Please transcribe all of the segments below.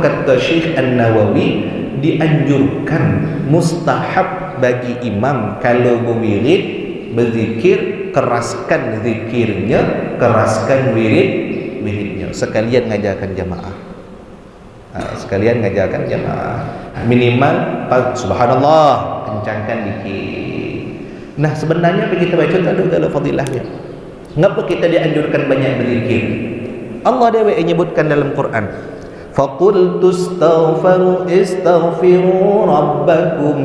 kata Syekh An-Nawawi, dianjurkan, mustahab bagi imam kalau berwirid, berzikir, keraskan zikirnya, keraskan wiridnya, sekalian ngajarkan jamaah. Sekalian ngajarkan jamaah. Minimal subhanallah, kencangkan dikit. Nah, sebenarnya kita baca tak ada dalam fadilahnya. Mengapa kita dianjurkan banyak berzikir? Allah dia menyebutkan dalam Quran, فَقُلْتُ اسْتَغْفِرُوا رَبَّكُمْ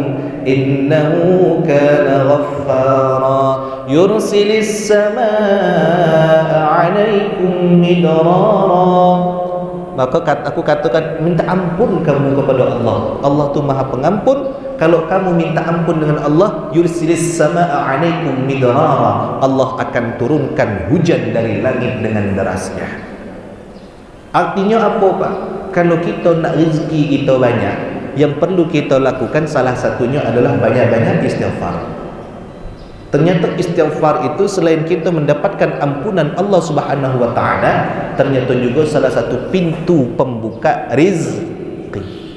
إِنَّهُ كَانَ غَفَّارًا يُرْسِلِ السَّمَاءَ عَلَيْكُمْ مِدْرَارًا. Maka aku katakan, minta ampun kamu kepada Allah. Allah tu Maha Pengampun. Kalau kamu minta ampun dengan Allah, yursilis samaa 'alaikum midrara, Allah akan turunkan hujan dari langit dengan derasnya. Artinya apa, Pak? Kalau kita nak rezeki kita banyak, yang perlu kita lakukan salah satunya adalah banyak-banyak istighfar. Ternyata istighfar itu selain kita mendapatkan ampunan Allah Subhanahu wa taala, ternyata juga salah satu pintu pembuka rezeki.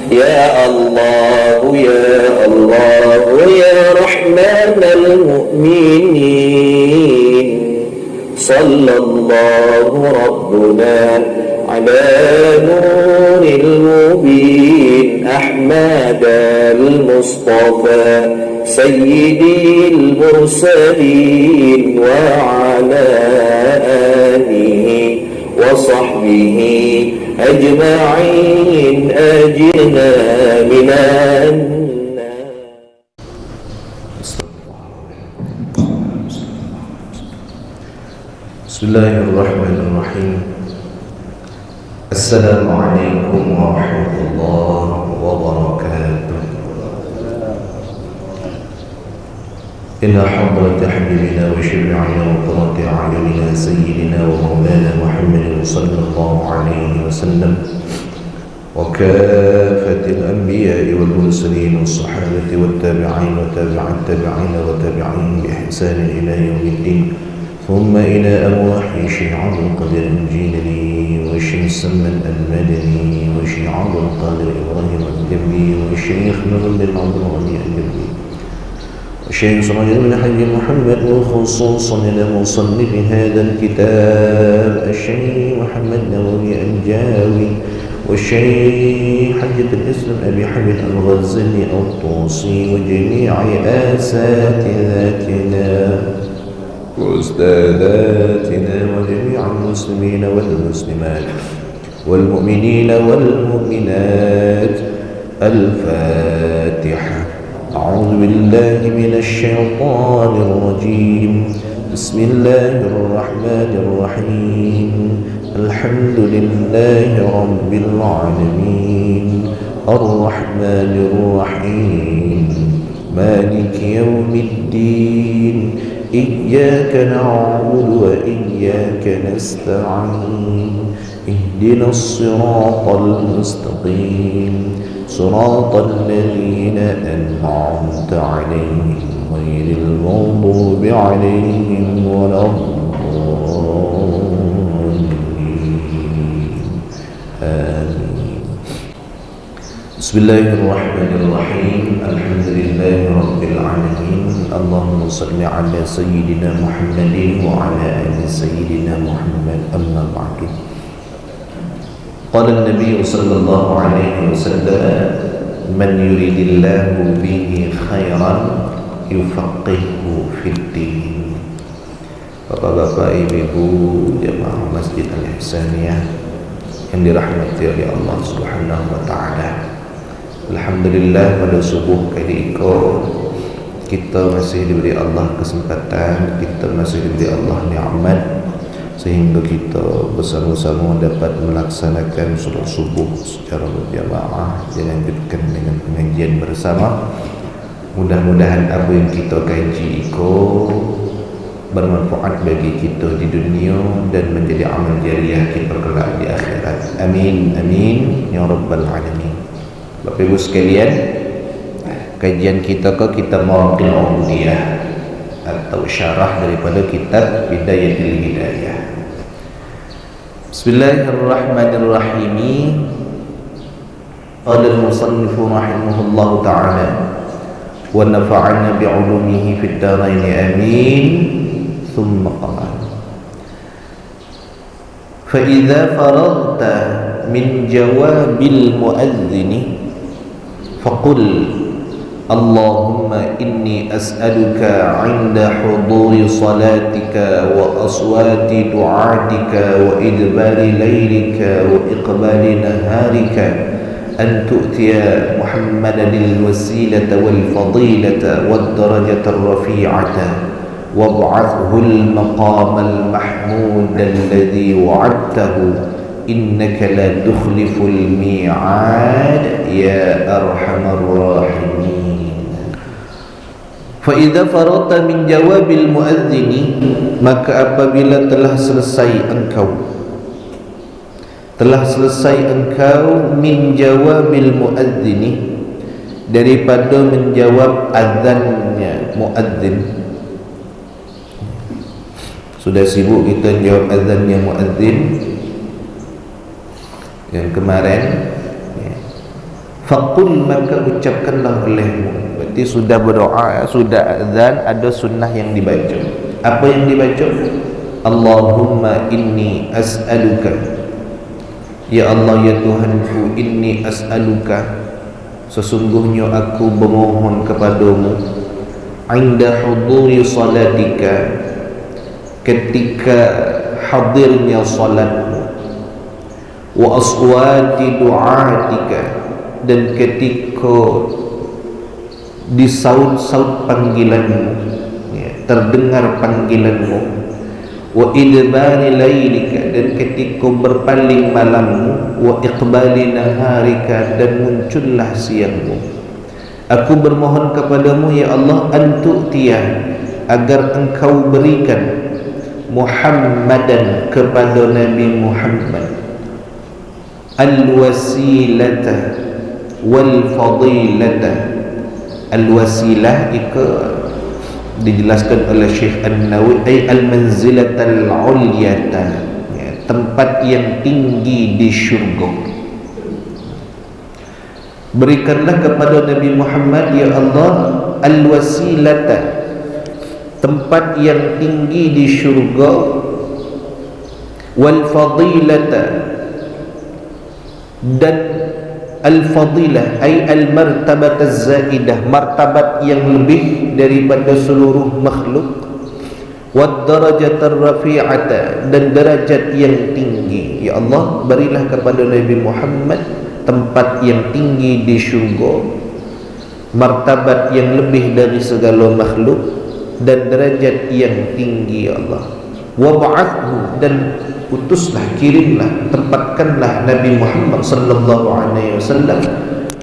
Ya Allah, ya Allah, ya Rahmanal Mu'minin, sallallahu Rabbuna ala nuril mubin, Ahmad al-Mustafa sayyidil mursalin, wa ala alihi wa sahbihi أجمعين أجرنا من النار. بسم الله الرحمن الرحيم. السلام عليكم ورحمة الله وبركاته. إلى حضرة حبيبنا وشفيعنا وقرة أعيننا سيدنا ومولانا محمد صلى الله عليه وسلم، وكافة الأنبياء والمرسلين والصحابة والتابعين وتابع التابعين وتابعين بإحسان إلى يوم الدين، ثم إلى أرواح شيخ عبد القادر الجيلاني والشيخ سلمان المدني والشيخ عبد القادر إبراهيم الجبلي والشيخ نور بن عبد الغني الجبلي الشيخ سراج بن حي محمد، وخصوصا إلى مصنف هذا الكتاب الشيخ محمد نووي الجاوي والشيخ حجة الإسلام أبي حميد الغزالي الطوسي وجميع أساتذتنا وأستاذاتنا وجميع المسلمين والمسلمات والمؤمنين والمؤمنات. الفاتحة. أعوذ بالله من الشيطان الرجيم. بسم الله الرحمن الرحيم. الحمد لله رب العالمين الرحمن الرحيم مالك يوم الدين إياك نعبد وإياك نستعين اهدنا الصراط المستقيم صراط الذين أنعمت عليهم غير المغضوب عليهم ولا الضالين. آمين. بسم الله الرحمن الرحيم. الحمد لله رب العالمين. اللهم صل على سيدنا محمد وعلى آل سيدنا محمد. أما بعد، قال النبي صلى الله عليه وسلم: من يريد الله به خيرا يفقهه في الدين. Bapak-bapak, ibu-ibu jemaah Masjid Al-Ihsaniyah yang dirahmati oleh Allah Subhanahu wa taala. Alhamdulillah, pada subuh kali ini kita masih diberi Allah kesempatan, kita masih diberi Allah nikmat sehingga kita bersama-sama dapat melaksanakan solat subuh secara berjamaah, dilanjutkan dengan pengajian bersama. Mudah-mudahan apa yang kita kaji bermanfaat bagi kita di dunia dan menjadi amal jariah kita kelak di akhirat. Amin amin ya rabbal alamin. Bapak Ibu sekalian, kajian kita ke kitab Mawaqil Ubudiyah atau syarah daripada kitab Bidayatul Hidayah. Bismillahirrahmanirrahim. Qala al-musannif rahimahullah ta'ala wa nafa'ana bi'ulumihi fid dharain amin. Thumma qala fa idza faragta min jawabil muadzini faqul Allahumma inni as'aluka 'inda huduri salatika wa aswati du'atika wa idbari laylika wa iqbali naharika an tu'tiya Muhammadan al-wasilata wal fadilata wad darajata ar-rafi'ata wab'athhu al-maqama al-mahmuda alladhi wa'adtahu innaka la tukhliful mi'ad ya arhamar rahimin. Fa idza faragta min jawabil muadzini, maka apabila telah selesai engkau min jawabil muadzini, daripada menjawab azannya muadzin. Sudah sibuk kita jawab azannya muadzin yang kemarin, faqul, maka ucapkanlah olehmu. Berarti sudah berdoa, sudah azan, ada sunnah yang dibaca. Apa yang dibaca? Allahumma inni as'aluka, ya Allah ya Tuhanku, inni as'aluka, sesungguhnya aku bermohon kepadamu, inda huduri salatika, ketika hadirnya salatmu, wa aswati du'atika, dan ketika di saut-saut panggilanmu, terdengar panggilanmu, wa idbari laylika, dan ketika berpaling malammu, wa iqbali naharika, dan muncullah siangmu. Aku bermohon kepadamu ya Allah, antu'tiyah, agar engkau berikan Muhammadan, kepada Nabi Muhammad, al-wasilata wal fadilata. Al-wasilah itu dijelaskan oleh Syekh An-Nawawi, ay al-manzilatal ulyata, tempat yang tinggi di syurga. Berikanlah kepada Nabi Muhammad ya Allah al-wasilata, tempat yang tinggi di syurga, wal fadilata, dan al-fadilah ay al-martabat az-zaidah, martabat yang lebih daripada seluruh makhluk, wad darajat ar-rafi'ata, dan derajat yang tinggi. Ya Allah, berilah kepada Nabi Muhammad tempat yang tinggi di syurga, martabat yang lebih dari segala makhluk, dan derajat yang tinggi. Ya Allah, wab'athhu, dan utuslah, kirimlah, tempatkanlah Nabi Muhammad sallallahu alaihi wasallam,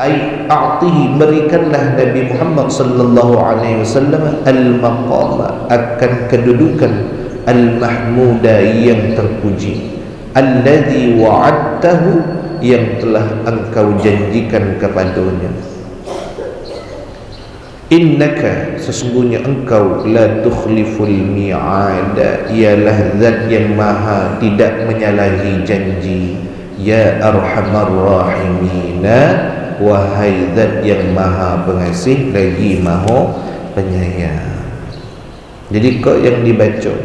ay a'tihi, berikanlah Nabi Muhammad sallallahu alaihi wasallam al-maqama, akan kedudukan, al-mahmuda, yang terpuji, alladhi wa'adtahu, yang telah engkau janjikan kepadanya. Innaka, sesungguhnya engkau, la tukhliful mi'ada, ialah zat yang maha tidak menyalahi janji. Ya arhamar rahimina, wahai zat yang maha pengasih lagi maha penyayang. Jadi kau yang dibaca,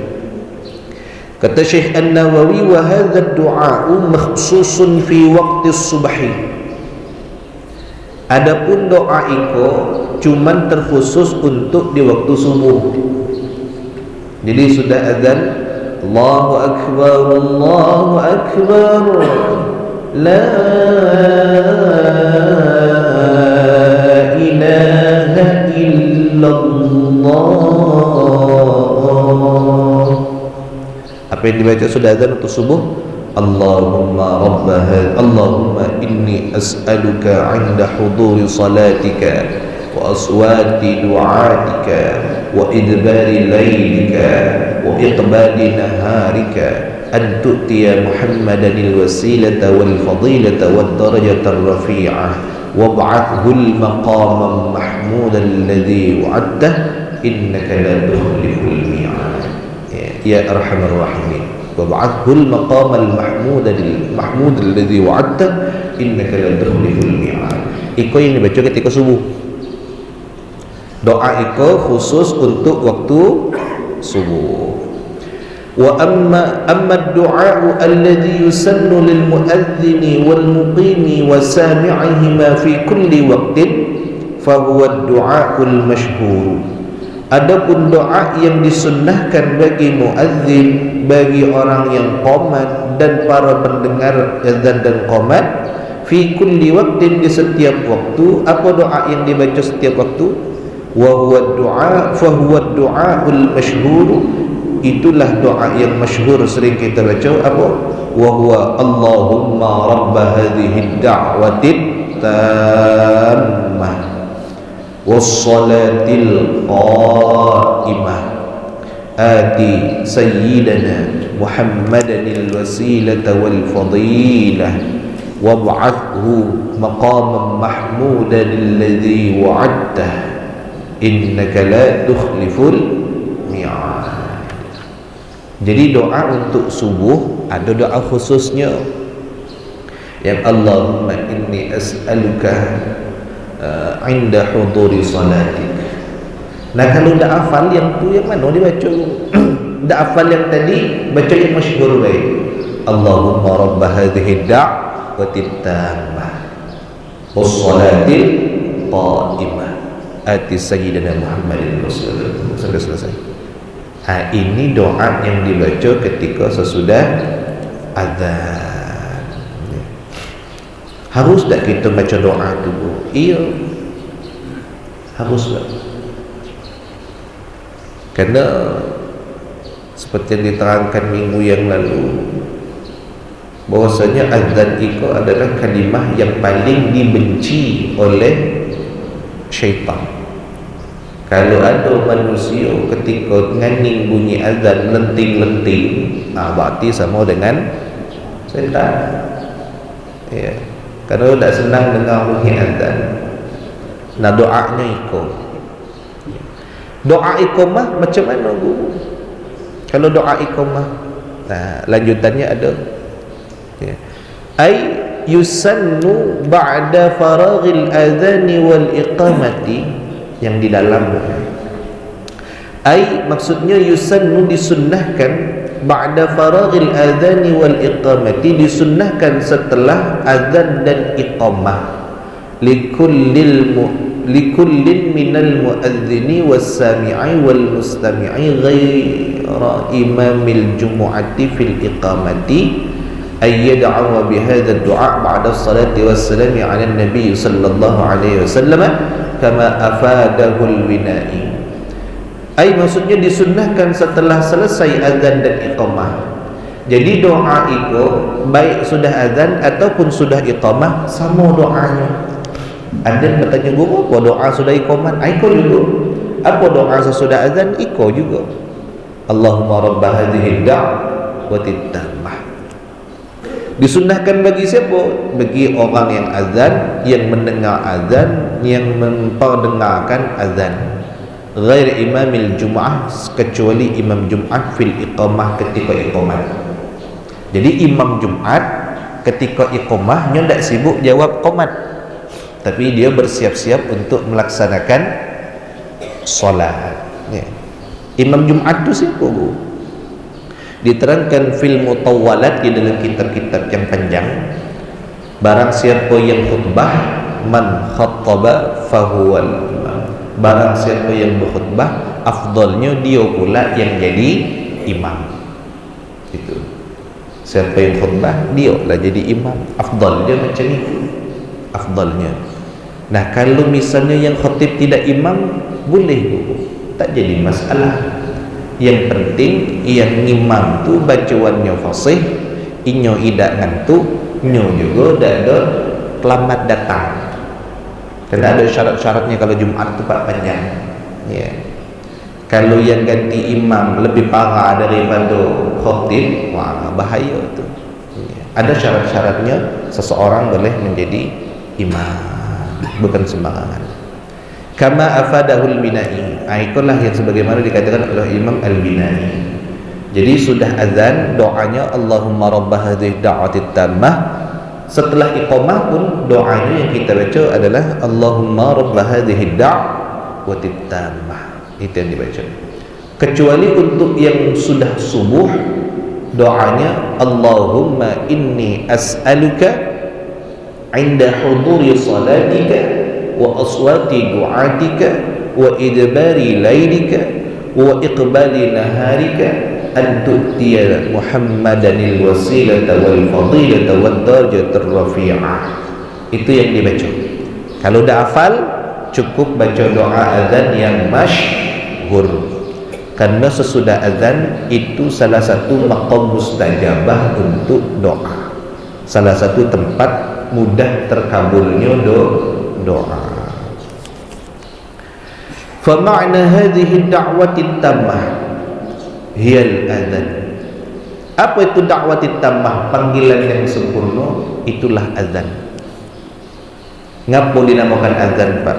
kata Syekh An-Nawawi, wa hadha ad-du'a'u makhsusun fi waqti subhi. Adapun doa itu cuman terkhusus untuk di waktu subuh. Jadi sudah azan, Allahu akbar, Allahu akbar, la ilaha illallah. Apa yang dibaca sudah azan untuk subuh? Allahumma rabbaha, Allahumma inni as'aluka 'inda huduri salatika wa aswati du'atika wa idbari laylika wa iqbali naharika an tu'tiya Muhammadan al-wasilata wal fadilata wad darajata ar-rafi'ah wab'athhu al-maqama al-mahmuda alladhi wa'adtahu innaka la tukhliful mi'ad. Ya arhamar rahimin. wab'athul maqamal mahmud alladhi wa'adta innaka la tukhliful mi'ad. Iko yang dibaca ketika subuh. Doa iko khusus untuk waktu subuh. Wa amma ad-du'a alladhi yusannu lil mu'adhdhini wal muqimi wa sami'ihima fi kulli waqtin fa huwa ad-du'a'ul mashhur. Adapun doa yang disunnahkan bagi muadzin, bagi orang yang qomat dan para pendengar azan dan qomat, fi kulli waqtin, di setiap waktu. Apa doa yang dibaca setiap waktu? Wa huwa du'a fa huwa du'aul masyhur. Itulah doa yang masyhur sering kita baca. Apa? Wa huwa Allahumma rabb hadhihi ad-da'wati tammah was-salatil qa'imah ati sayyidana Muhammadanil wasilata wal fadilah wab'athhu maqaman mahmudan alladhi wa'adtah innaka la tukhliful mi'ad. Jadi doa untuk subuh ada doa khususnya. Yang Allahumma inni as'aluka inda huduri salatik. Nah, kalau dah hafal yang tu, yang mana dibaca? Dah hafal yang tadi, baca yang masyhur baik. Allahumma rabb hadhihi ad-da'wati tammah was-salatil qa'imah ati sayyidina Muhammadin sallallahu alaihi wasallam. Ini doa yang dibaca ketika sesudah azan. Harus tak kita baca doa tu? Iya, harus tak? Kerana seperti yang diterangkan minggu yang lalu, bahwasanya azan itu adalah kalimah yang paling dibenci oleh syaitan. Kalau ada manusia ketika nganing bunyi azan lenting-lenting, berarti sama dengan syaitan. Ya. Kalau tak senang dengar bunyi azan, nah doanya ikut. Doa iqamah macam mana guru? Kalau doa iqamah, nah lanjutannya ada. Ya. Ai yusannu ba'da faraghil adhani wal iqamati, yang di dalam. Ai maksudnya yusannu, disunnahkan, ba'da faraghil adhani wal iqamati, disunnahkan setelah azan dan iqamah, likullin minal muadzini was-sami'i wal mustami'i ghaira imamil jumu'ati fil iqamati ay yad'a bihadha ad-du'a ba'da as-salati was-salami 'ala an-nabi sallallahu alaihi wasallam kama afadahu al-wina'i. Ai maksudnya disunnahkan setelah selesai azan dan iqamah. Jadi doa itu baik sudah azan ataupun sudah iqamah sama doanya. Ada bertanya, guru apa doa sudah iqamah? Iko juga. Apa doa sesudah azan? Iko juga. Allahumma rabb hadhihi ad-da'wati tammah. Disunnahkan bagi siapa? Bagi orang yang azan, yang mendengar azan, yang memperdengarkan azan. Ghair imamil jum'ah, kecuali imam Jum'at fil iqamah, ketika iqamah. Jadi imam Jum'at ketika iqamah nya tak sibuk jawab qomat, tapi dia bersiap-siap untuk melaksanakan solat. Ya. Imam Jum'at tu siapa bu? Diterangkan fil mutawwalat, di dalam kitab-kitab yang panjang. Barang siapa yang khutbah, man khattaba fahuwal imam. Barang siapa yang berkhutbah, afdalnya dia pula yang jadi imam. Itu. Siapa yang khutbah, dia lah jadi imam. Afdalnya macam ni. Afdalnya. Nah, kalau misalnya yang khatib tidak imam, boleh, tak jadi masalah. Yang penting yang imam tu bacaannya fasih, inyo idak ngantuk, inyo juga dak ada kelamat datang. Karena ada syarat-syaratnya kalau Jumat tu panjang. Ya. Kalau yang ganti imam lebih parah daripada khatib, wah bahaya tu. Ya. Ada syarat-syaratnya seseorang boleh menjadi imam, bukan sembarangan. Kama afadahul binai, itulah yang sebagaimana dikatakan oleh Imam Al-Binai. Jadi sudah azan, doanya Allahumma rabb hadhihi da'watit tammah. Setelah iqamah pun doanya yang kita baca adalah Allahumma rabb hadhihi da'watit tammah. Itu yang dibaca. Kecuali untuk yang sudah subuh, doanya Allahumma inni as'aluka inda huduri salatika wa aswati du'atika wa idbari laylika wa iqbali naharika an tu'tiya Muhammadanil wasilata wal fadilata wad darajatar rafi'ah. Itu yang dibaca. Kalau dah hafal, cukup baca doa azan yang masyhur. Karena sesudah azan itu salah satu maqam mustajabah untuk doa. Salah satu tempat mudah terkabulnya doa. Fa ma'na hadhihi da'wati tammah hiya al-adzan. Apa itu da'wati tammah? Panggilan yang sempurna, itulah azan. Ngapa dinamakan azan, Pak?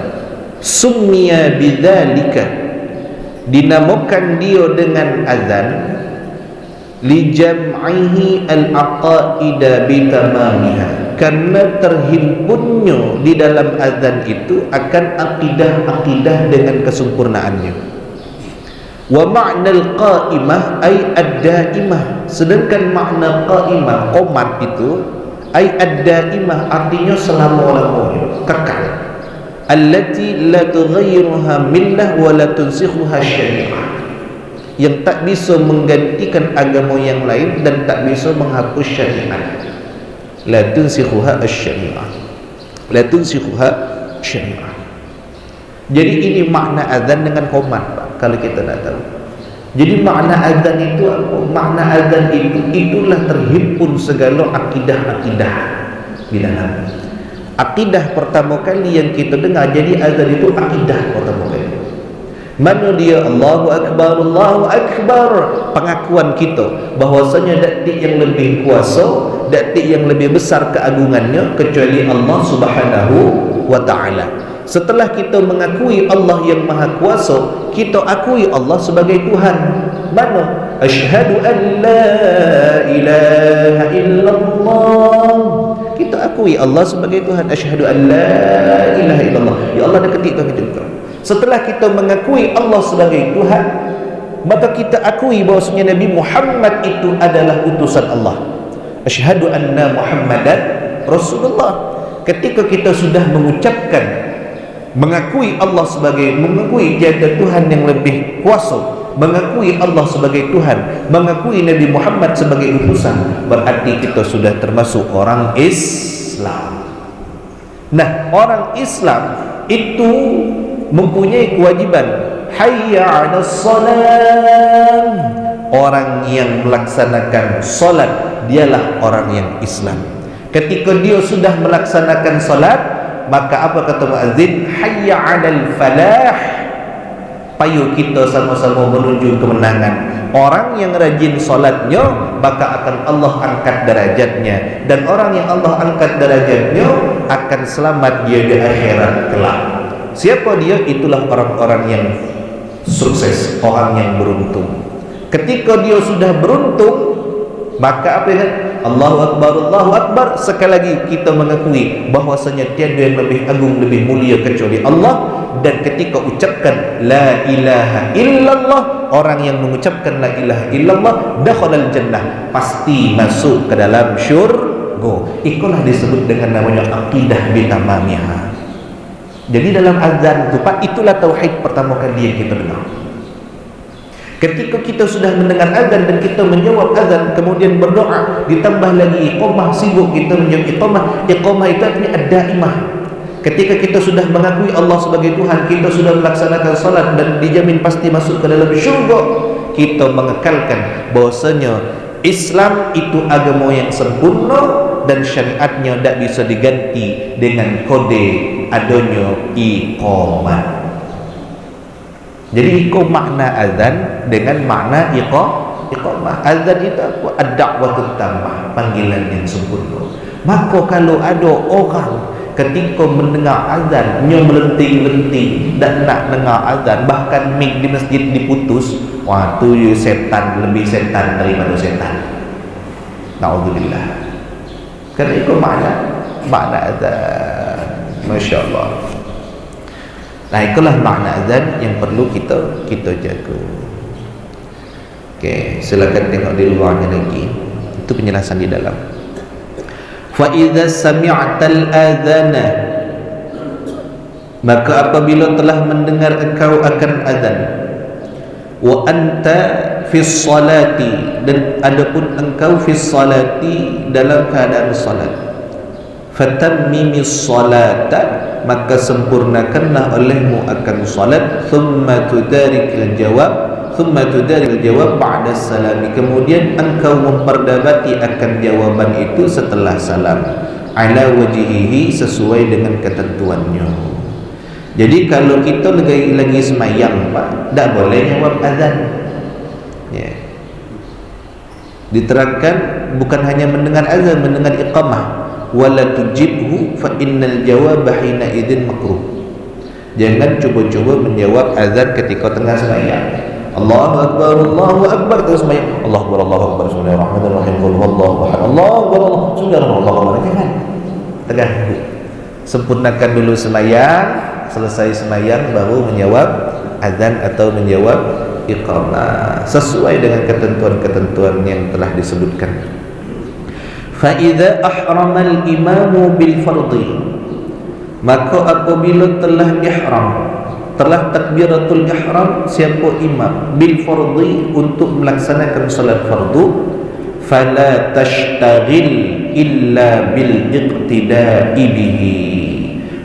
Summiya bidzalika, dinamakan dia dengan azan li jam'ihi al-aqaida bitamamiha, karena terhimpunnya di dalam azan itu akan akidah-akidah dengan kesempurnaannya. Wa ma'nal qa'imah ay ad-daimah, sedangkan makna qa'imah, qomat itu ay ad-daimah, artinya selama-lamanya, kekal. Allati la tughayyiruha millah wa la tunsikhuha syari'ah, yang tak bisa menggantikan agama yang lain dan tak bisa menghapus syariat. La tunsikhuha asy-syari'ah, la tunsikhuha syari'ah. Jadi ini makna azan dengan qomat, Pak, kalau kita nak tahu. Jadi makna azan itu apa? Makna azan itu itulah terhimpun segala akidah-akidah di dalam. Akidah pertama kali yang kita dengar, jadi azan itu akidah pertama kali. Mana dia Allahu Akbar, Allahu Akbar, pengakuan kita bahwasanya daktik yang lebih kuasa, daktik yang lebih besar keagungannya kecuali Allah Subhanahu wa ta'ala. Setelah kita mengakui Allah yang maha kuasa, kita akui Allah sebagai Tuhan. Mana? Asyhadu an la ilaha illallah, kita akui Allah sebagai Tuhan. Asyhadu an la ilaha illallah, ya Allah dah ketikkan kita juga. Setelah kita mengakui Allah sebagai Tuhan, maka kita akui bahwasanya Nabi Muhammad itu adalah utusan Allah. Asyhadu anna Muhammadan Rasulullah. Ketika kita sudah mengucapkan, mengakui Allah sebagai, mengakui tiada Tuhan yang lebih kuasa, mengakui Allah sebagai Tuhan, mengakui Nabi Muhammad sebagai utusan, berarti kita sudah termasuk orang Islam. Nah, orang Islam itu mempunyai kewajiban hayya 'alas salam. Orang yang melaksanakan salat dialah orang yang Islam. Ketika dia sudah melaksanakan salat, maka apa kata muazzin? Hayya 'alal falah. Payu kita sama-sama menuju kemenangan. Orang yang rajin salatnya, maka akan Allah angkat derajatnya, dan orang yang Allah angkat derajatnya akan selamat dia di akhirat kelak. Siapa dia? Itulah orang-orang yang sukses, orang yang beruntung. Ketika dia sudah beruntung, maka apa ya? Allahu Akbar, Allahu Akbar. Sekali lagi kita mengakui bahwasanya tiada yang lebih agung, lebih mulia kecuali Allah. Dan ketika ucapkan la ilaha illallah, orang yang mengucapkan la ilaha illallah dakhalal jannah, pasti masuk ke dalam syurga. Itulah disebut dengan namanya aqidah bitamamiha. Jadi dalam azan itu, Pak, itulah tauhid pertama kali yang kita dengar. Ketika kita sudah mendengar azan dan kita menjawab azan, kemudian berdoa, ditambah lagi iqamah, sibuk kita menjawab iqamah. Iqamah itu artinya ad-daimah. Ketika kita sudah mengakui Allah sebagai Tuhan, kita sudah melaksanakan salat dan dijamin pasti masuk ke dalam syurga, kita mengekalkan bahwasanya Islam itu agama yang sempurna dan syariatnya tidak bisa diganti dengan kode adanya iqamah. Jadi ikut makna azan dengan makna iqamah. Azan itu apa? Ad-da'watut tammah, panggilan yang sempurna. Maka kalau ada orang ketika mendengar azan nyo melenting-lenting dan nak dengar azan, bahkan mic di masjid diputus, wah tu setan, lebih setan daripada setan. Na'udzubillah. Kerana itu makna azan. Masya Allah. Nah, itulah makna azan yang perlu kita jaga. Okey, silakan tengok di luarnya lagi. Itu penjelasan di dalam. Fa idza sami'tal adzana, maka apabila telah mendengar engkau akan azan, wa anta fi salati, dan adapun engkau fi salati dalam keadaan salat, fatammimis salata, maka sempurnakanlah olehmu akan salat, thumma tudarikil jawab ba'da salami, kemudian engkau memperdapati akan jawaban itu setelah salam, ala wajihihi, sesuai dengan ketentuannya. Jadi kalau kita lagi semayang Pak, tak boleh jawab azan ya. Diterangkan bukan hanya mendengar azan, mendengar iqamah, wala tujibhu fa innal jawab hina idzin makruh. Jangan cuba-cuba menjawab azan ketika tengah semayang. Allahu akbar terus semayang. Allahu akbar bismillahirrahmanirrahim, qul huwallahu ahad, Allahu akbar subhanallah. Jangan tegak. Sempurnakan dulu semayang, selesai semayang baru menjawab azan atau menjawab iqamah sesuai dengan ketentuan-ketentuan yang telah disebutkan. Fa idza ahrama al-imamu bil fardhi, maka apabila telah ihram, telah takbiratul ihram siapa imam, bil fardhi, untuk melaksanakan salat fardu, fala tashtaghil illa bil iqtida'i bihi,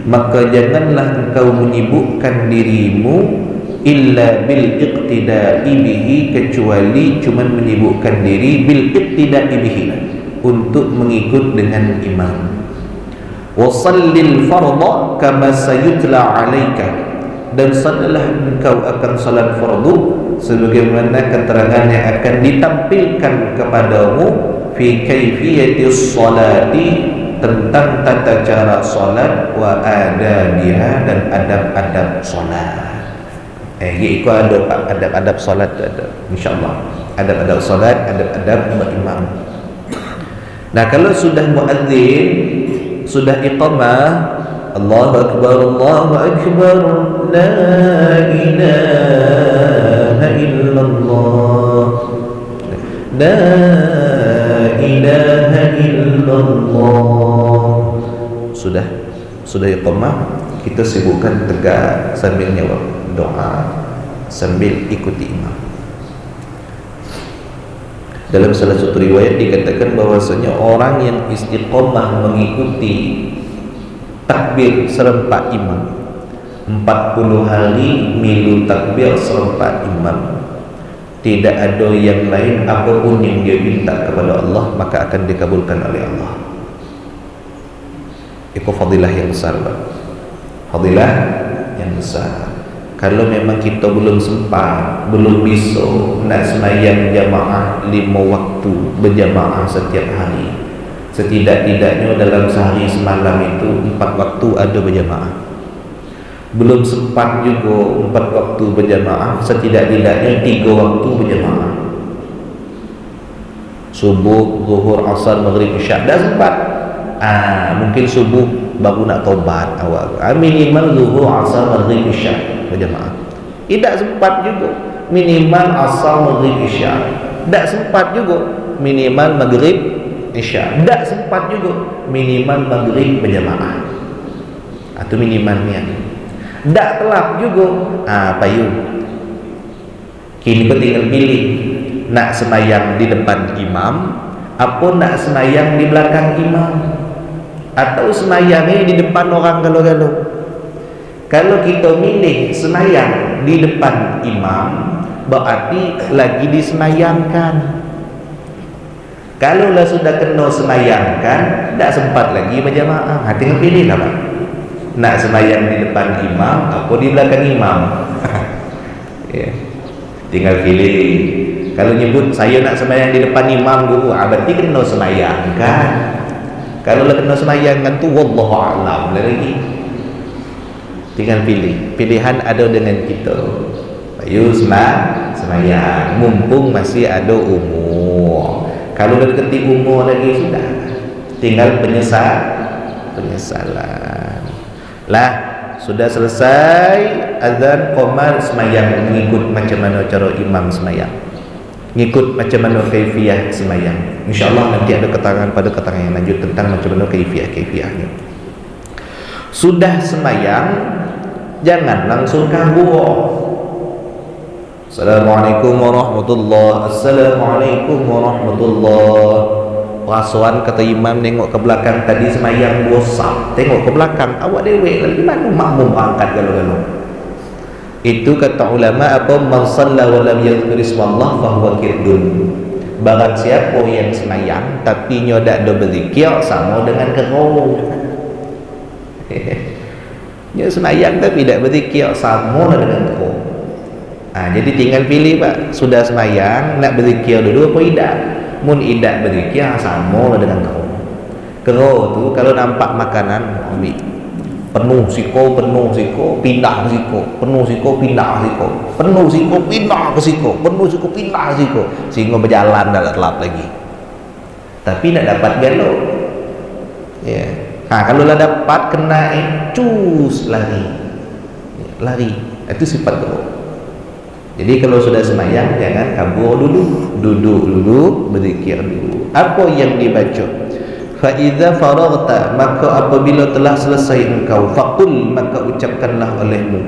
maka janganlah engkau menyibukkan dirimu illa bil iqtida'i bihi, kecuali cuma menyibukkan diri bil iqtida'i bihi, untuk mengikut dengan imam. Wa shallil fardha kama sayutla 'alaika, dan salatlah engkau akan salat fardu sebagaimana keterangan yang akan ditampilkan kepadamu fi kaifiyatis salati, tentang tata cara salat, wa adabiha, dan adab-adab salat. Itu ada adab-adab salat, ada insyaallah adab-adab salat, adab-adab imam. Nah, kalau sudah muadzin, sudah iqamah, Allahu akbar la ilaha illallah, la ilaha illallah, sudah iqamah, kita sibukkan tegak sambil jawab doa, sambil ikuti imam. Dalam salah satu riwayat dikatakan bahwasanya orang yang istiqomah mengikuti takbir serempak imam 40 hari milu takbir serempak imam, tidak ada yang lain apapun yang dia minta kepada Allah maka akan dikabulkan oleh Allah. Itu fadilah yang besar, fadilah yang besar. Kalau memang kita belum sempat, belum bisa nak sembahyang jamaah 5 waktu berjamaah setiap hari, setidak-tidaknya dalam sehari semalam itu 4 waktu ada berjamaah. Belum sempat juga 4 waktu berjamaah, setidak-tidaknya 3 waktu berjamaah. Subuh, zuhur, asar, maghrib, isyak dah sempat. Mungkin subuh baru nak taubat awal. Minimal zuhur, asar, maghrib, isyak berjamaah. Tidak sempat juga minimal asar, maghrib, isyak. Tak sempat juga minimal maghrib, isyak. Tak sempat juga minimal maghrib berjamaah. Itu minimalnya. Tak telap juga. Payu. Kini kau tinggal pilih, nak semayang di depan imam apa nak semayang di belakang imam, atau semayangnya di depan orang galau-galau. Kalau kita milih semayang di depan imam, berarti lagi disemayangkan. Kalaulah sudah kena semayangkan, tak sempat lagi berjamaah. Tinggal pilih lah Pak, nak semayang di depan imam apa di belakang imam. Ya. Tinggal pilih. Kalau nyebut saya nak semayang di depan imam guru, berarti kena semayangkan. Kalau lah kena semayang kan tu wallahu a'lam lagi. Tinggal pilih. Pilihan ada dengan kita. Ayo semayang mumpung masih ada umur. Kalau dah dekati umur lagi sudah. Tinggal penyesalan. Lah, sudah selesai azan qamar semayang mengikut macam mana cara imam semayang. Ngikut macam mana kaifiyah semayang. InsyaAllah nanti ada keterangan pada keterangan yang lanjut tentang macam mana kaifiyahnya. Sudah semayang, jangan langsung kabur. Assalamualaikum warahmatullahi. Assalamualaikum warahmatullahi. Perasaan kata imam tengok ke belakang tadi semayang bosak. Tengok ke belakang, awak dewek lagi mana makmum angkat galau-galau. Itu kata ulama apa, man shalla wa lam yadhkur ismallah fa huwa kirdun. Barang siapa yang semayang tapi nyo dak ada berzikir sama dengan kerong. Nyo semayang tapi dak berzikir sama dengan kerong. Jadi tinggal pilih Pak, sudah semayang nak berzikir dulu apa idak? Mun idak berzikir sama dengan kerong. Kerong tu kalau nampak makanan ambil. Penuh siko, pindah ke siko, penuh siko, pindah ke siko, penuh siko, pindah ke siko, penuh siko, pindah ke siko, sehingga berjalan dah telat lagi. Tapi nak dapat galau. Ya. Kalau lah dapat kena cus lari. Itu sifat galau. Jadi kalau sudah semayang jangan kabur dulu, duduk dulu, berzikir dulu. Apa yang dibaca? Fa idza faraghta, maka apabila telah selesai engkau, faqul, maka ucapkanlah olehmu,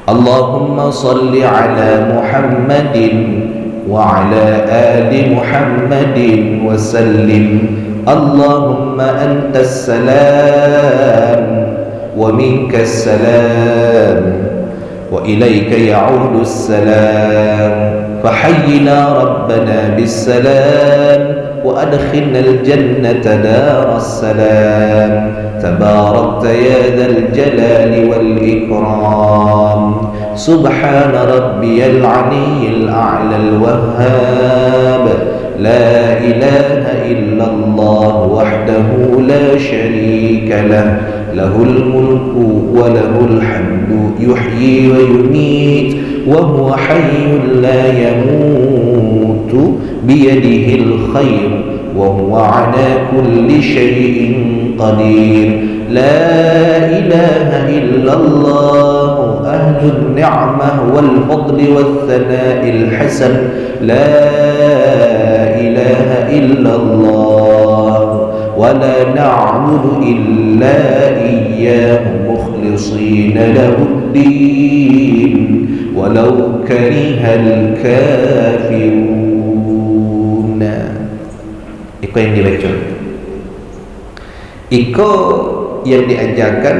Allahumma salli ala Muhammadin wa ala ali Muhammadin wa sallim. Allahumma antas salam wa minkas salam wa ilayka ya'udu salam. Fahayyina rabbana bis salam وأدخلنا الجنة دار السلام تباركت يا ذا الجلال والإكرام سبحان ربي العلي الأعلى الوهاب لا إله إلا الله وحده لا شريك له له الملك وله الحمد يحيي ويميت وهو حي لا يموت بيده الخير وهو على كل شيء قدير لا إله إلا الله أهل النعمة والفضل والثناء الحسن لا إله إلا الله ولا نعبد إلا إياه مخلصين له الدين ولو كره الكافرون. Iko yang dibaca, iko yang diajarkan.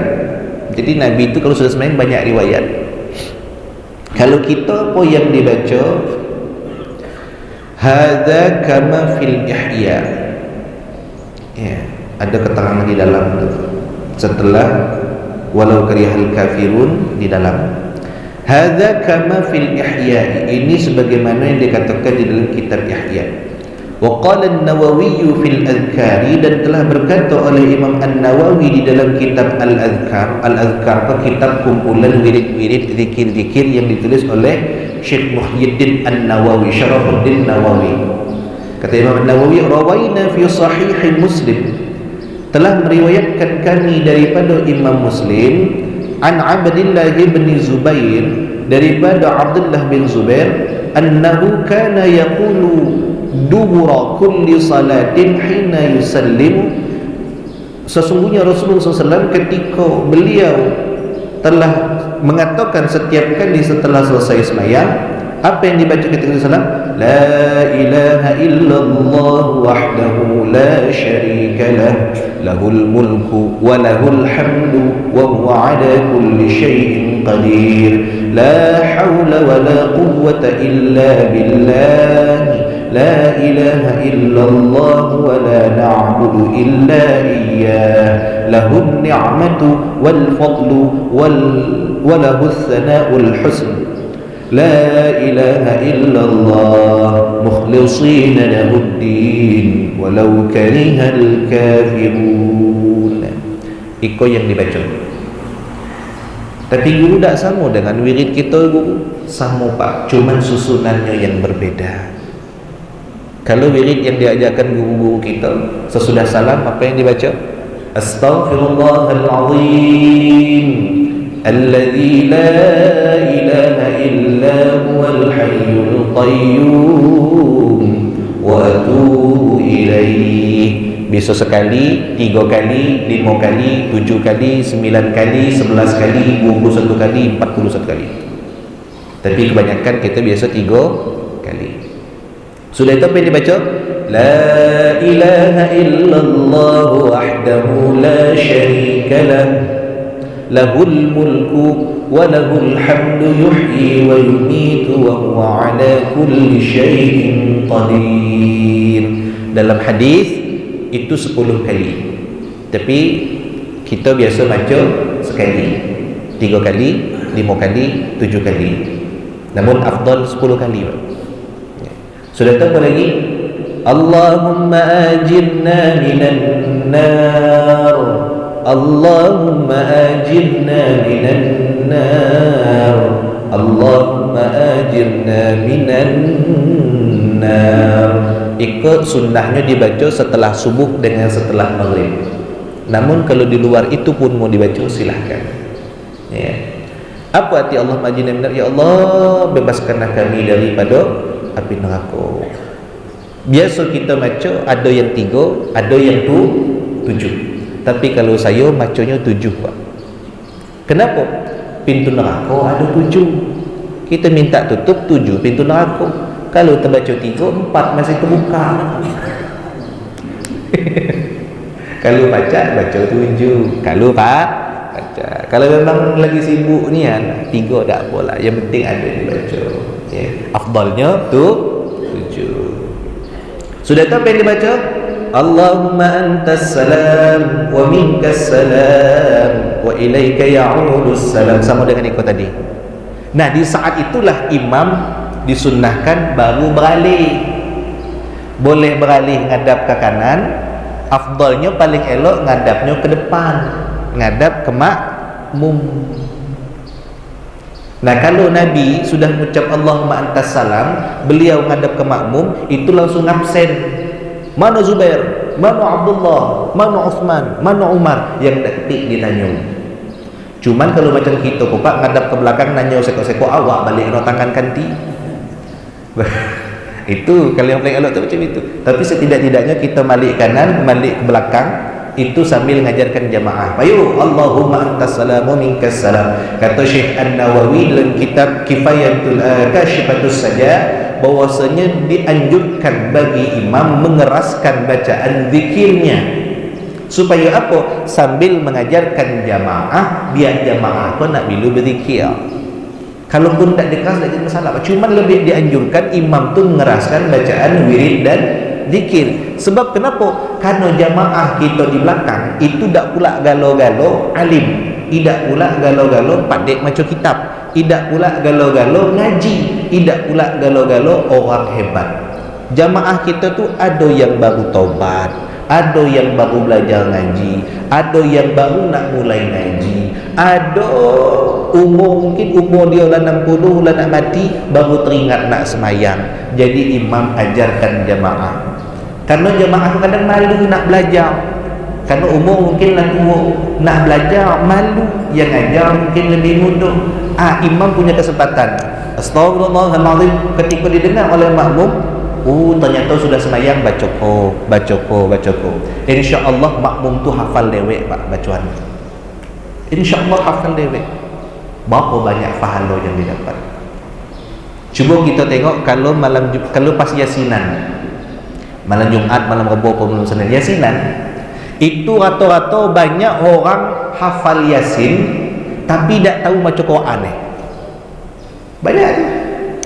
Jadi Nabi itu kalau sudah semayang banyak riwayat. Kalau kita apa yang dibaca, hadza kama fil ihya, ya, ada keterangan di dalam setelah walau karihal kafirun di dalam. Hadza kama fil ihya, ini sebagaimana yang dikatakan di dalam kitab Ihya. Wa qala an-Nawawi fil Adhkar, dan telah berkata oleh Imam An-Nawawi di dalam kitab Al-Adhkar. Al-Adhkar kitab kumpulan wirid-wirid zikir-zikir yang ditulis oleh Syekh Muhyiddin An-Nawawi, Syarafuddin Nawawi. Kata Imam An-Nawawi, rawaina fi sahih Muslim, telah meriwayatkan kami daripada Imam Muslim, an Abdullah bin Zubair, daripada Abdullah bin Zubair, annahu kana yaqulu dubura kulli salatin hina yusallimu, sesungguhnya Rasulullah SAW ketika beliau telah mengatakan setiap kali setelah selesai sembahyang, apa yang dibaca ketika salam? La ilaha illallah wahdahu la syarika lah, lahul mulku wa lahul hamdu wa huwa ala kulli syai'in qadir, la hawla wa la quwwata illa billah, la ilaha illallah wa la na'budu illa iyyah, lahun ni'matu wal fadlu wa lahu thana'ul husn, La ilaha illallah mukhlishina lahuddin walau karihal kafirun. Iko yang dibaca. Tapi guru tak sama dengan wirid kita guru. Sama pak, cuman susunannya yang berbeda. Kalau wirid yang diajarkan guru-guru kita sesudah salam apa yang dibaca? Astaghfirullahalazim alladzi la ilaha illa huwal hayyul qayyum wa atubu ilaih. Bisa sekali, 3 kali, 5 kali, 7 kali, 9 kali, 11 kali, 21 kali, 41 kali. Tapi kebanyakan kita biasa 3 kali. Sudah itu apa yang dibaca? La ilaha illallah wahdahu la syarika lah lahul mulku wa lahul hamdu yuhyi wa yumitu wa huwa ala kulli syai'in qadir. Dalam hadis itu 10 kali. Tapi kita biasa baca sekali, 3 kali, 5 kali, 7 kali. Namun afdal 10 kali. Sudah tahu apa lagi? Allahumma ajirna minan nar. Allahumma ajirna minan nar. Allahumma ajirna minan nar. Ikut sunnahnya dibaca setelah subuh dengan setelah maghrib. Namun kalau di luar itu pun mau dibaca silahkan. Ya. Apa arti Allah majina minar? Ya Allah, bebaskanlah kami daripada api neraka. Biasa kita baca ada yang 3, ada yang 7. Tapi kalau saya bacanya 7 pak. Kenapa? Pintu neraka ada 7. Kita minta tutup 7 pintu neraka. Kalau terbaca 3, 4 masih terbuka. Kalau baca 7. Kalau pak baca. Kalau memang lagi sibuk ni kan, 3 tak apalah. Yang penting ada dibaca. Ya. Afdalnya tu 7. Sudah tahu apa yang dibaca? Allahumma antas salam wa minkas salam wa ilaika ya'udus salam. Sama dengan ikut tadi. Nah, di saat itulah imam disunnahkan baru beralih. Boleh beralih ngadap ke kanan. Afdalnya paling elok ngadapnya ke depan, ngadap ke makmum. Nah, kalau Nabi sudah mengucap Allahumma antas salam, beliau ngadap ke makmum, itu langsung absen. Mana Zubair? Mana Abdullah? Mana Uthman? Mana Umar? Yang detik ditanya. Cuman kalau macam kita pak ngadap ke belakang nanya seko-seko awak balik no tangan kanti. Itu kalau yang paling elok tu macam itu. Tapi setidak-tidaknya kita balik kanan, balik ke belakang, itu sambil mengajarkan jamaah. Ayo, Allahumma antas salam wa minkas salam. Kata Syekh An-Nawawi dalam kitab Kifayatul Kashifatus Saja, bahwasanya dianjurkan bagi imam mengeraskan bacaan zikirnya. Supaya apa? Sambil mengajarkan jamaah, biar jamaah pun nak bila berzikir. Kalau pun tak dekas tak jadi masalah. Cuma lebih dianjurkan imam tu mengeraskan bacaan wirid dan zikir. Sebab kenapa? Karena jamaah kita di belakang itu tak pula galau-galau alim, tidak pula galau-galau pandai macam kitab, tidak pula galau-galau ngaji, tidak pula galau-galau orang hebat. Jamaah kita tu ada yang baru taubat, ada yang baru belajar ngaji, ada yang baru nak mulai ngaji, ada mungkin umur dia lah 60 lah nak mati baru teringat nak semayang. Jadi imam ajarkan jamaah. Karena jamaah kadang malu nak belajar. Karena umur mungkin lah tua, nak belajar malu, yang ajar mungkin lebih muda. Imam punya kesempatan. Astagfirullahaladzim, ketika didengar oleh makmum, ternyata sudah semayang, baca ko. InsyaAllah makmum tu hafal dewek pak bacaan. InsyaAllah hafal dewek. Berapa banyak pahala yang didapat. Cuba kita tengok kalau pas Yasinan, malam Jumaat, malam Rabu, malam Senin, Yasinan, itu rata-rata banyak orang hafal Yasin tapi tak tahu baca Quran. Banyak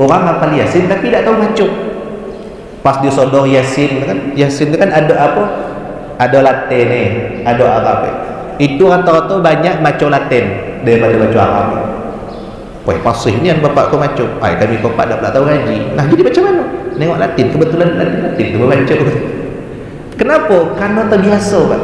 orang hafal Yasin tapi tak tahu baca. Pas disodor Yasin tu kan ada apa? Ada Latin ada Arab. Itu rata-rata banyak baca Latin daripada baca Arab. Wah, pasih ni kan bapak kau macam. Ai, kami kau tak tahu ngaji. Nah, jadi macam mana? Nengok Latin, kebetulan Latin tu baca. Kenapa? Karena terbiasa, Pak.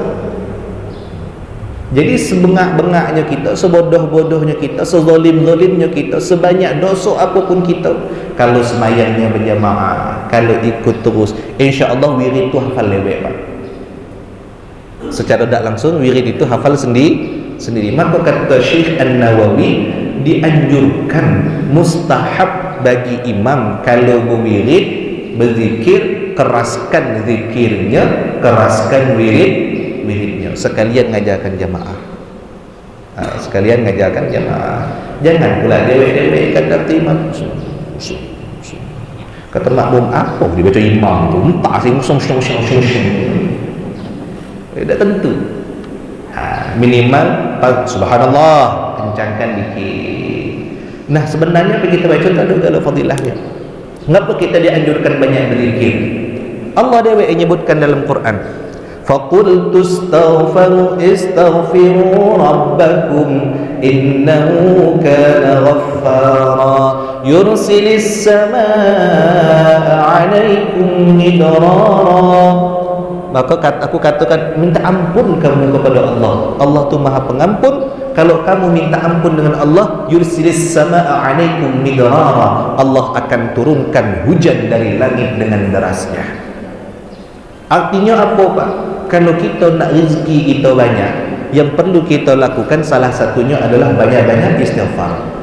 Jadi sebengak-bengaknya kita, sebodoh-bodohnya kita, sezalim-zalimnya kita, sebanyak dosa apapun kita, kalau semayangnya berjamaah, kalau ikut terus, insya-Allah wirid itu hafal lebih, Pak. Secara tak langsung wirid itu hafal sendiri. Maka kata Syekh An-Nawawi, dianjurkan, mustahab bagi imam kalau berwirid, berzikir, keraskan zikirnya, keraskan wiridnya, sekalian ngajarkan jamaah. Sekalian ngajarkan jamaah. Jangan pula dewek-dewek kata imam kata makmum apa dibaca imam tu entah sing tidak tentu. Minimal subhanallah, kencangkan dikit. Nah, sebenarnya apa kita baca tak ada fadilahnya. Mengapa kita dianjurkan banyak berzikir? Allah dewa menyebutkan dalam Quran, faqultu istaghfiru rabbakum innahu kana ghaffara yursilis samaa'a 'alaikum midrara. Maka aku katakan, minta ampun kamu kepada Allah. Allah tu Maha Pengampun. Kalau kamu minta ampun dengan Allah, yursilis samaa'a 'alaikum midrara, Allah akan turunkan hujan dari langit dengan derasnya. Artinya apa, Pak? Kalau kita nak rezeki kita banyak, yang perlu kita lakukan salah satunya adalah banyak-banyak istighfar.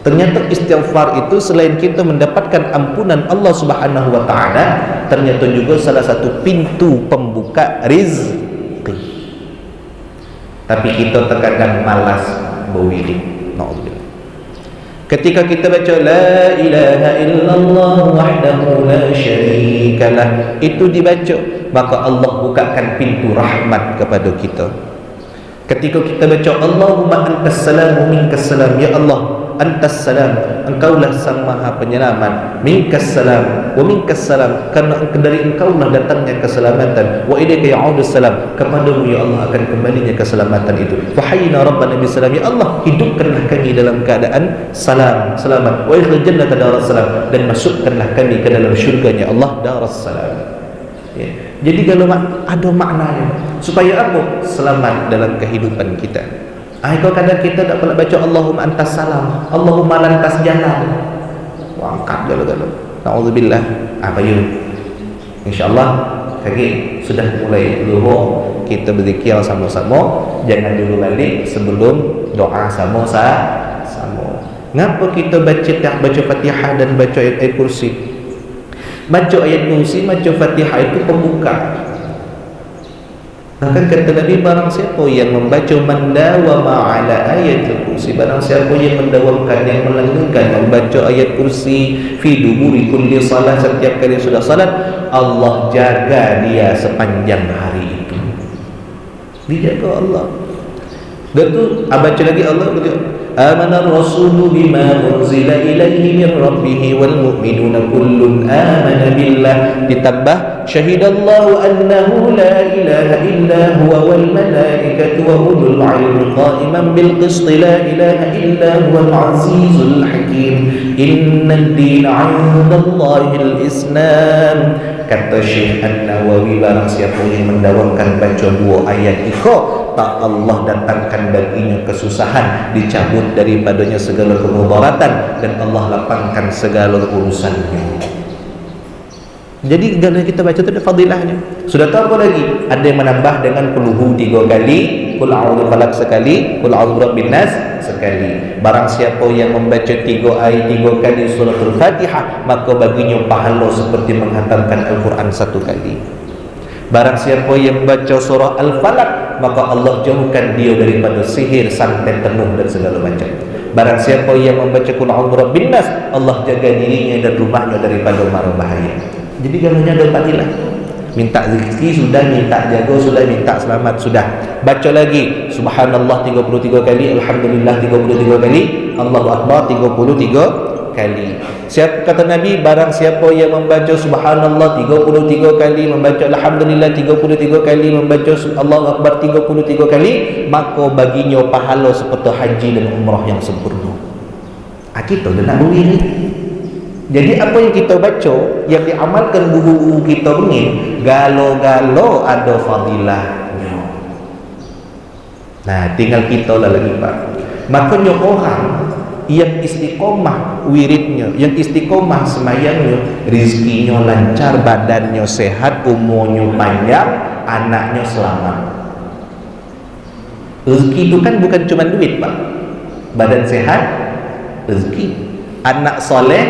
Ternyata istighfar itu selain kita mendapatkan ampunan Allah Subhanahu wa taala, ternyata juga salah satu pintu pembuka rezeki. Tapi kita terkadang malas berwirid. Naudzubillah. Ketika kita baca la ilaha illallah wahdahu la syarikalah, itu dibaca, maka Allah bukakan pintu rahmat kepada kita. Ketika kita baca Allahumma antas salam wa minkas salam, ya Allah antas salam, engkaulah sang maha penyelamat, minkas salam wa minkas salam, karena dari engkaulah datangnya keselamatan, wa ilaika ya'udus salam, kepadamu ya Allah akan kembalinya keselamatan itu. Fa hayyina rabbana bisalam, ya Allah hidupkanlah kami dalam keadaan salam, selamat, wa idkhil jannata daras salam, dan masukkanlah kami ke dalam syurganya Allah daras salam. Ya. Jadi kalau ada maknanya, supaya apa? Selamat dalam kehidupan kita. Kalau kadang kita tak pernah baca Allahumma antas salam, Allahumma lantas jalan, angkat galau-galau. Na'udzubillah. Bayu, InsyaAllah kaki sudah mulai zuhur, kita berzikir sama-sama. Jangan dulu balik sebelum doa sama-sama. Ngapa kita baca Fatihah dan baca ayat kursi? Baca ayat kursi, baca Fatihah itu pembuka. Bahkan kata Nabi, barang siapa yang membaca mendawama ala ayat kursi, barang siapa yang mendawamkan, yang melanggengkan membaca ayat kursi fi duburi kulli salat, setiap kali sudah salat, Allah jaga dia sepanjang hari itu. Dijaga Allah. Dan tu baca lagi Allah kata, amana ar-rasulu bima unzila ilaihi min rabbih wal mu'minuna kullun amana billah, ditambah syahidallahu annahu la ilaha illa huwa wal malaikatu wa ulul ilmi qa'iman bil qist la ilaha illa huwal azizul hakim innad dina 'indallahi al-islam. Kata Syekh An-Nawawi, barang siapa yang mendawamkan baca dua ayat itu, tak Allah datangkan baginya kesusahan, dicabut daripadanya segala kemudaratan, dan Allah lapangkan segala urusannya. Jadi kalau kita baca itu ada fadilahnya. Sudah tahu apa lagi? Ada yang menambah dengan qul 3 kali, qul a'udzu falaq sekali, qul a'udzu birabbin nas sekali. Barang siapa yang membaca 3 kali suratul Fatihah, maka baginya pahala seperti menghatamkan Al-Quran 1 kali. Barang siapa yang baca surah Al-Falaq, maka Allah jauhkan dia daripada sihir, santet, tenung dan segala macam. Barang siapa yang membaca qul a'udzu birabbin nas, Allah jaga dirinya dan rumahnya daripada mara bahaya. Jadi kalaunya ada fadilah, minta rezeki sudah, minta jaga sudah, minta selamat sudah. Baca lagi subhanallah 33 kali, alhamdulillah 33 kali, Allahu akbar 33 kali. Siapa kata Nabi, barang siapa yang membaca subhanallah 33 kali, membaca alhamdulillah 33 kali, membaca Allahu akbar 33 kali, maka baginya pahala seperti haji dan umrah yang sempurna. Kita dah nak berwirid. Jadi apa yang kita baca, yang diamalkan guru-guru kita begini, galo-galo ada fadilahnya. Nah, tinggal kita lah lagi Pak. Makanya orang yang istiqomah wiridnya, yang istiqomah semayangnya, rizkinya lancar, badannya sehat, umurnya panjang, anaknya selamat. Rezeki itu kan bukan cuma duit Pak. Badan sehat, rezeki. Anak soleh,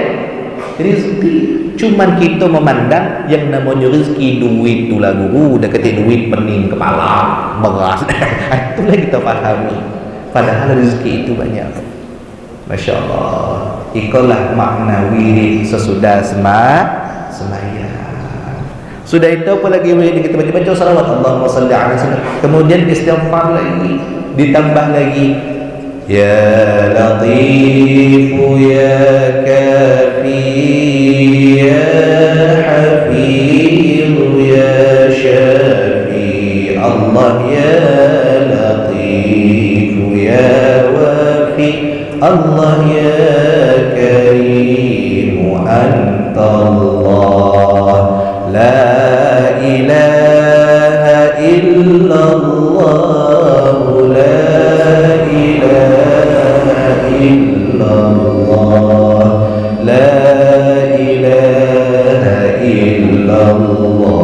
rezeki. Cuman kita memandang yang namanya rezeki duit tu lah guru, dah kata duit pening kepala, beras. Itulah kita fahami. Padahal rezeki itu banyak. Masya Allah. Itulah makna wirid sesudah semayang. Sudah itu apa lagi wirid kita baca salawat Allahumma salli alaihi wasallam. Kemudian istighfar lagi, ditambah lagi Ya Latifu Ya Kafi Ya Hafiz Ya Syafi Allah Ya Latifu Ya Wafi Allah Ya Karim Anta Allah La ilaha illallah La ilaha illallah La ilaha illallah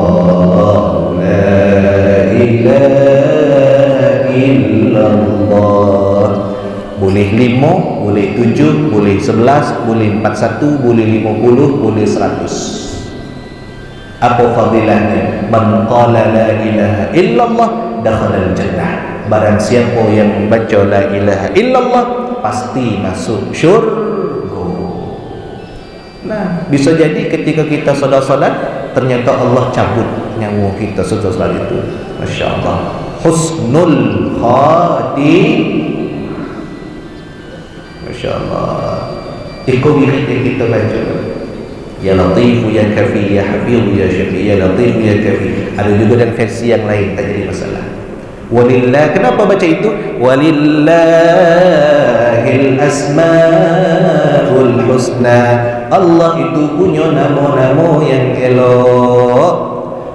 La ilaha illallah. Boleh 5, boleh 7, boleh 11, boleh 41, boleh 50, boleh 100. Apa fadilahnya? Man qala la ilaha illallah dakhala al-jannah. Barang siapa yang membaca la ilaha illallah pasti masuk syurga. Nah, bisa jadi ketika kita solat ternyata Allah cabut nyawa kita setelah itu. Masya Allah. Husnul khatimah. Masya Allah. Ikut wirid yang kita baca. Ya Latif, Ya Kafi, Ya Hafiz, Ya Syafi, Ya Latif, Ya Kafi. Ada juga dan versi yang lain, tak jadi masalah. Walillah, kenapa baca itu? Walillahil asmaul husna. Allah itu punya nama-nama yang elok.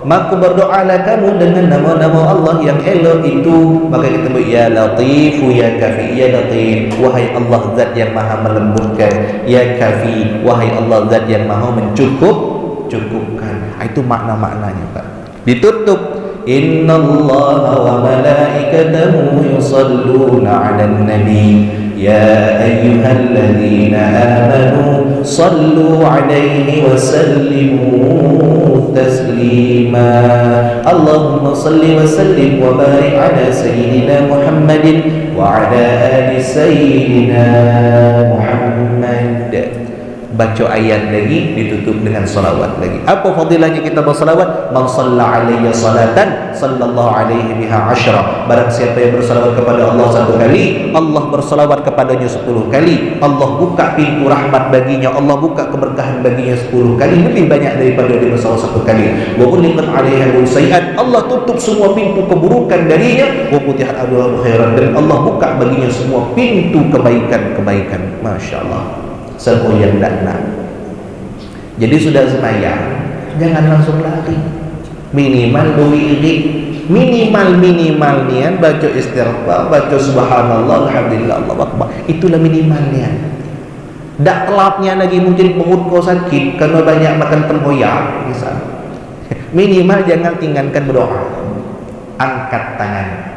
Maka berdoalah kamu dengan nama-nama Allah yang elok itu. Maka kita sebut Ya Latif, Ya Kafi, Ya Latif. Wahai Allah zat yang maha melembutkan. Ya Kafi, wahai Allah zat yang maha mencukupkan. Itu makna-maknanya Pak. Ditutup Inna Allah wa malaikatahu yusalluna ala nabi Ya ayyuhalladzina amanu sallu alaihi wa sallimu taslima. Allahumma salli wa sallim wa barik ala sayyidina Muhammadin wa ala ali sayyidina Muhammad. Baca ayat lagi, ditutup dengan salawat lagi. Apa fadilahnya kita bersalawat? Man shalla alayya salatan sallallahu alaihi biha asyra. Barang siapa yang bersalawat kepada Allah 1 kali, Allah bersalawat kepadanya 10 kali. Allah buka pintu rahmat baginya, Allah buka keberkahan baginya 10 kali, lebih banyak daripada dia bersalawat 1 kali. Wa uliqat alaiha sayiat. Allah tutup semua pintu keburukan darinya. Wa futihat abwaabul khairat. Dan Allah buka baginya semua pintu kebaikan-kebaikan. Masya Allah. Siapa yang nak. Jadi sudah semayang, jangan langsung lari. Minimal berwirid, minimal nian baca istighfar, baca subhanallah, alhamdulillah, Allahu akbar. Itulah minimalnya. Tak telapnya lagi mungkin perut kau sakit kerana banyak makan tempoyak misal. Minimal jangan tinggalkan berdoa. Angkat tangan.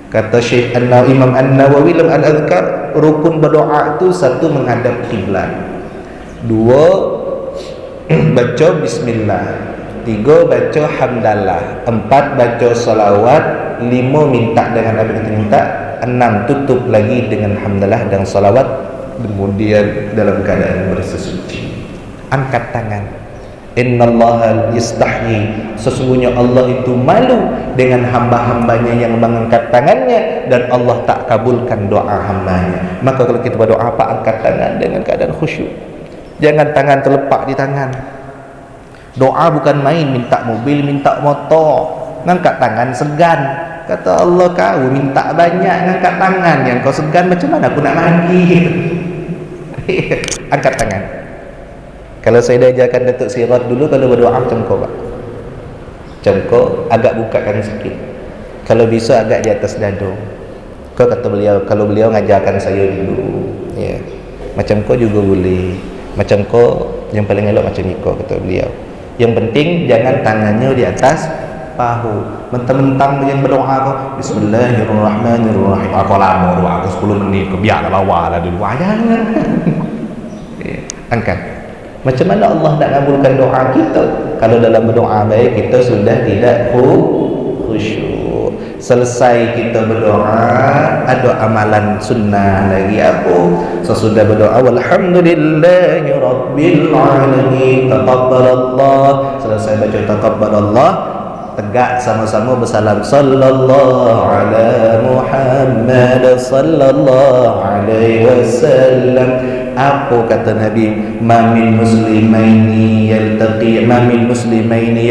Kata Syekh Imam An-Nawawi dalam Al-Adhkar, rukun berdoa itu 1 menghadap kiblat, 2 baca bismillah, 3 baca hamdalah, 4 baca salawat, 5 minta dengan apa yang kita minta, 6 tutup lagi dengan hamdalah dan salawat, kemudian dalam keadaan bersesuci. Angkat tangan. Innallaha yastahyi, sesungguhnya Allah itu malu dengan hamba-hambanya yang mengangkat tangannya, dan Allah tak kabulkan doa hambanya. Maka kalau kita berdoa apa, angkat tangan dengan keadaan khusyuk. Jangan tangan terlepak di tangan. Doa bukan main, minta mobil, minta motor, ngangkat tangan segan. Kata Allah, kau minta banyak ngangkat tangan, yang kau segan, macam mana aku nak lagi? Angkat tangan. Kalau saya diajarkan Datuk Sirat dulu, kalau berdoa macam kau Pak, macam kau agak bukakan sikit, kalau bisa agak di atas dada. Kau kata beliau, kalau beliau ngajarkan saya dulu, ya, macam kau juga boleh, macam kau yang paling elok macam ni kau, kata beliau. Yang penting jangan tangannya di atas pahu. Mentang-mentang yang berdoa kau Bismillahirrahmanirrahim, aku lama doa aku 10 menit, kau biarlah bawa lah dulu. Jangan. Ya, angkat. Macam mana Allah nak kabulkan doa kita kalau dalam berdoa baik kita sudah tidak khusyuk? Selesai kita berdoa, ada amalan sunnah lagi apa? Sesudah berdoa walhamdulillahi rabbil alamin, taqabbalallah, selesai baca taqabbalallah, tegak sama-sama bersalam sallallahu ala Muhammad sallallahu alaihi wasallam. Apa kata Nabi? Mamil muslimaini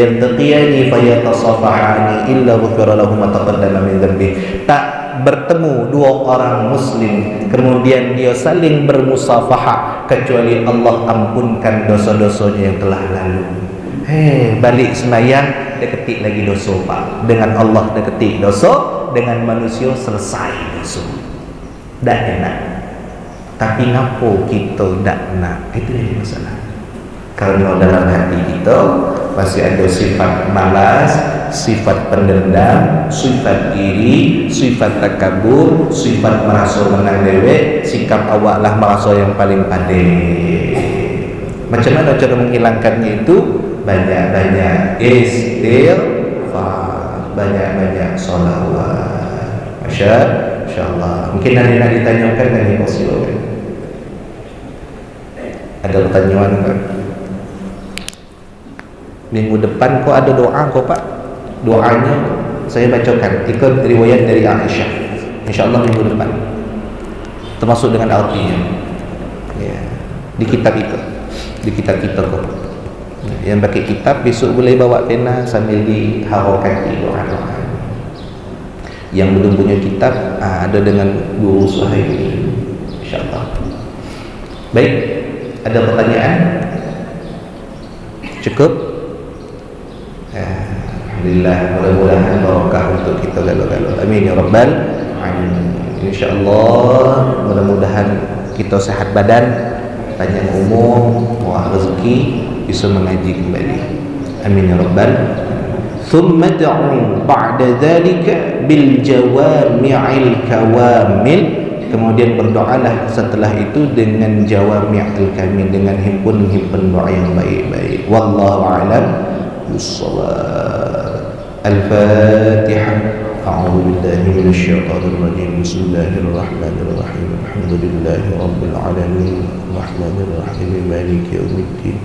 yaltaqiyani fayatasafahani illa ghufira lahum ma taqaddama min dhanbi. Tak bertemu dua orang muslim kemudian dia saling bermusafahah kecuali Allah ampunkan dosa-dosanya yang telah lalu. Balik sembahyang dia ketik lagi dosa Pak. Dengan Allah dia ketik dosa, dengan manusia selesai dosa. Tak enak. Tapi ngapo kita tak nak? Itu yang masalah. Karena dalam hati kita masih ada sifat malas, sifat pendendam, sifat iri, sifat takabur, sifat merasa menang dewek, sikap awak lah merasa yang paling pandai. Macam mana cara menghilangkannya itu? Banyak-banyak istighfar, banyak-banyak salawat. Masya-Allah. Mungkin nanti nak ditanyakan dan dipersilakan. Ada pertanyaan kan? Minggu depan kau ada doa kau Pak? Doanya saya bacakan ikut riwayat dari Aisyah. InsyaAllah minggu depan, termasuk dengan artinya ya, di kitab itu, di kitab kita kau. Yang pakai kitab besok boleh bawa pena sambil diharokati doa-doa. Yang belum punya kitab ada dengan guru Suhaimi, insyaAllah. Baik, ada pertanyaan? Cukup? Alhamdulillah, mudah-mudahan barakah untuk kita lalu-lalu. Amin ya rabbal alamin. InsyaAllah mudah-mudahan kita sehat badan, panjang umur, murah rezeki, bisa mengaji kembali. Amin ya rabbal. Thumma da'u ba'da dhalika bil jawami'il kawamil. Kemudian berdoalah setelah itu dengan jawami'il kamil, dengan himpun-himpun doa yang baik-baik. Wallahu a'lam bis-shawab. Al-Fatihah. A'udzu billahi minasy syaithanir rajim. Bismillahirrahmanirrahim. Alhamdulillahi rabbil alamin. Arrahmanir rahim. Maliki yaumiddin.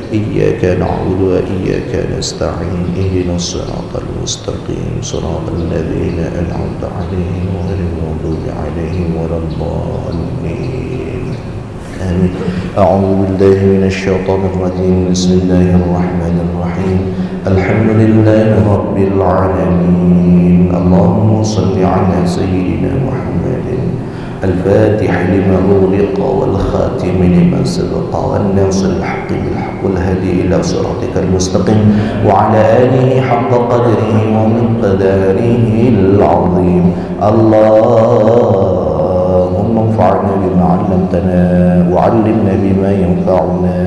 إياك نعبد وإياك نستعين اهدنا الصراط المستقيم صراط الذين أنعمت عليهم غير المغضوب عليهم ولا الضالين آمين. أعوذ بالله من الشيطان الرجيم. بسم الله الرحمن الرحيم. الحمد لله رب العالمين. اللهم صل على سيدنا محمد الفاتح لما أغلق والخاتم لما سبق والناصر الحق بالحق والهادي إلى صراطك المستقيم وعلى آله حق قدره ومقداره العظيم. اللهم انفعنا بما علمتنا وعلمنا بما ينفعنا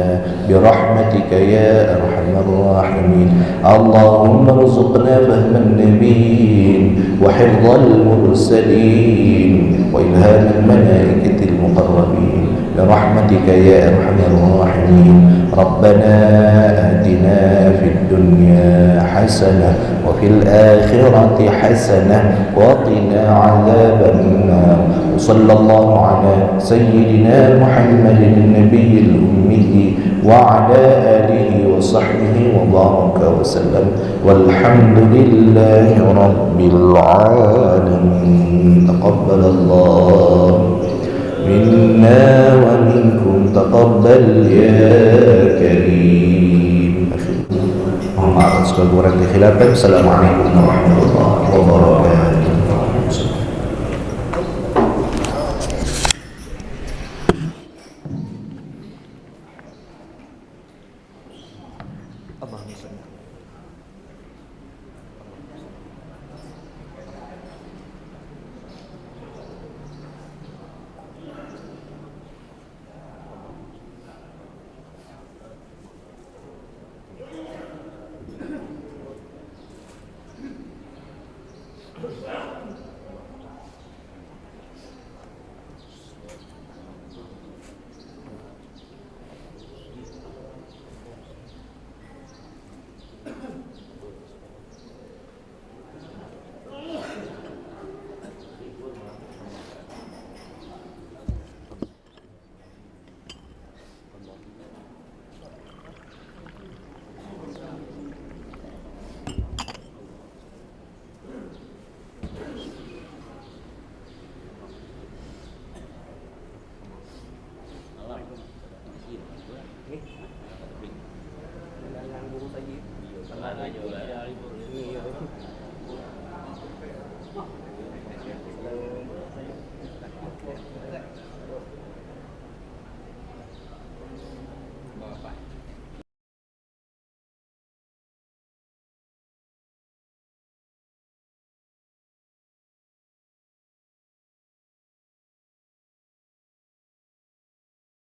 برحمتك يا أرحم الراحمين. اللهم ارزقنا فهم النبيين وحفظ المرسلين وإلهام الملائكة المقربين برحمتك يا أرحم الراحمين. ربنا آتنا في الدنيا حسنة وفي الآخرة حسنة وقنا عذاب النار. وصلى الله على سيدنا محمد النبي الأمي وعلى آله وصحبه وبارك وسلم والحمد لله رب العالمين. تقبل الله منا ومنكم تقبل يا كريم. Mohon maaf segala kurang kekhilafan. Assalamualaikum warahmatullahi wabarakatuh.